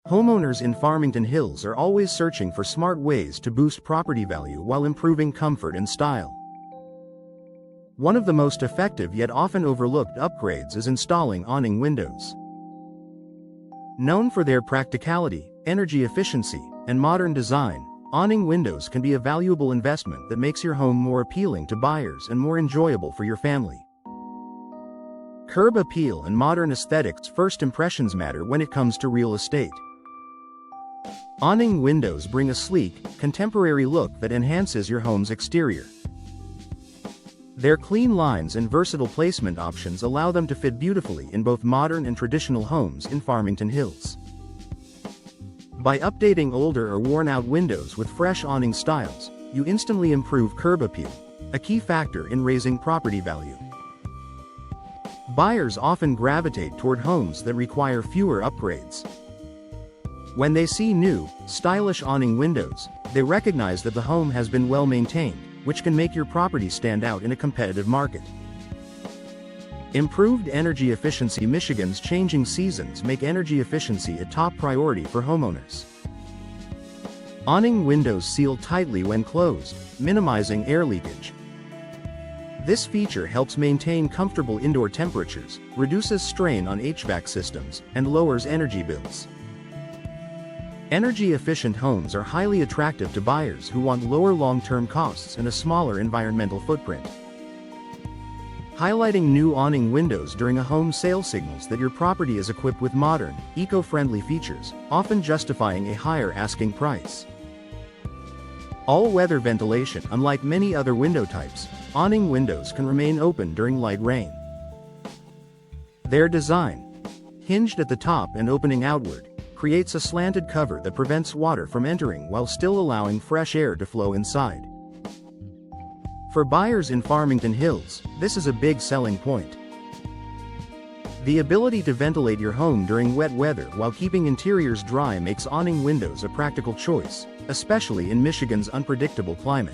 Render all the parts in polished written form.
Homeowners in Farmington Hills are always searching for smart ways to boost property value while improving comfort and style. One of the most effective yet often overlooked upgrades is installing awning windows. Known for their practicality, energy efficiency, and modern design, awning windows can be a valuable investment that makes your home more appealing to buyers and more enjoyable for your family. Curb appeal and modern aesthetics. First impressions matter when it comes to real estate. Awning windows bring a sleek, contemporary look that enhances your home's exterior. Their clean lines and versatile placement options allow them to fit beautifully in both modern and traditional homes in Farmington Hills. By updating older or worn-out windows with fresh awning styles, you instantly improve curb appeal, a key factor in raising property value. Buyers often gravitate toward homes that require fewer upgrades. When they see new, stylish awning windows, they recognize that the home has been well maintained, which can make your property stand out in a competitive market. Improved energy efficiency. Michigan's changing seasons make energy efficiency a top priority for homeowners. Awning windows seal tightly when closed, minimizing air leakage. This feature helps maintain comfortable indoor temperatures, reduces strain on HVAC systems, and lowers energy bills. Energy-efficient homes are highly attractive to buyers who want lower long-term costs and a smaller environmental footprint. Highlighting new awning windows during a home sale signals that your property is equipped with modern, eco-friendly features, often justifying a higher asking price. All-weather ventilation. Unlike many other window types, awning windows can remain open during light rain. Their design, hinged at the top and opening outward, creates a slanted cover that prevents water from entering while still allowing fresh air to flow inside. For buyers in Farmington Hills, this is a big selling point. The ability to ventilate your home during wet weather while keeping interiors dry makes awning windows a practical choice, especially in Michigan's unpredictable climate.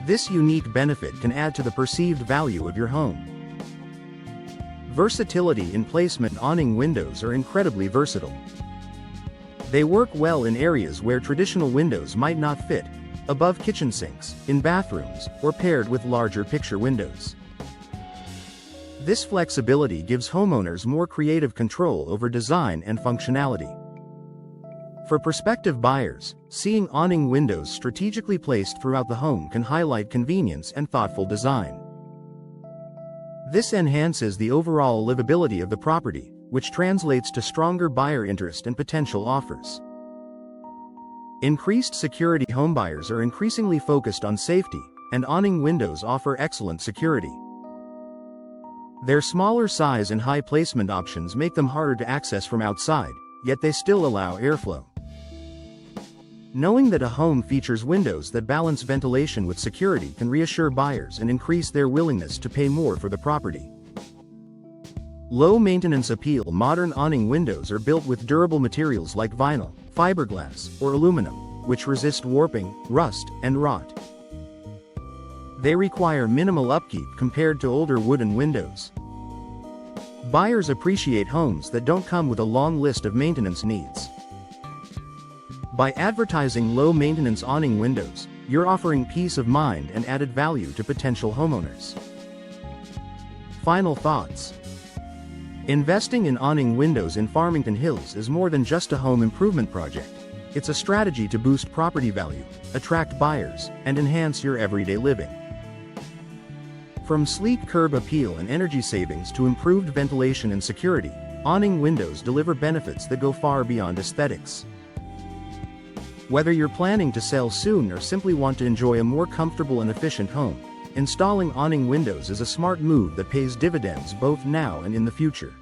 This unique benefit can add to the perceived value of your home. Versatility in placement. Awning windows are incredibly versatile. They work well in areas where traditional windows might not fit, above kitchen sinks, in bathrooms, or paired with larger picture windows. This flexibility gives homeowners more creative control over design and functionality. For prospective buyers, seeing awning windows strategically placed throughout the home can highlight convenience and thoughtful design. This enhances the overall livability of the property, which translates to stronger buyer interest and potential offers. Increased security. Homebuyers are increasingly focused on safety, and awning windows offer excellent security. Their smaller size and high placement options make them harder to access from outside, yet they still allow airflow. Knowing that a home features windows that balance ventilation with security can reassure buyers and increase their willingness to pay more for the property. Low maintenance appeal. Modern awning windows are built with durable materials like vinyl, fiberglass, or aluminum, which resist warping, rust, and rot. They require minimal upkeep compared to older wooden windows. Buyers appreciate homes that don't come with a long list of maintenance needs. By advertising low-maintenance awning windows, you're offering peace of mind and added value to potential homeowners. Final thoughts. Investing in awning windows in Farmington Hills is more than just a home improvement project. It's a strategy to boost property value, attract buyers, and enhance your everyday living. From sleek curb appeal and energy savings to improved ventilation and security, awning windows deliver benefits that go far beyond aesthetics. Whether you're planning to sell soon or simply want to enjoy a more comfortable and efficient home, installing awning windows is a smart move that pays dividends both now and in the future.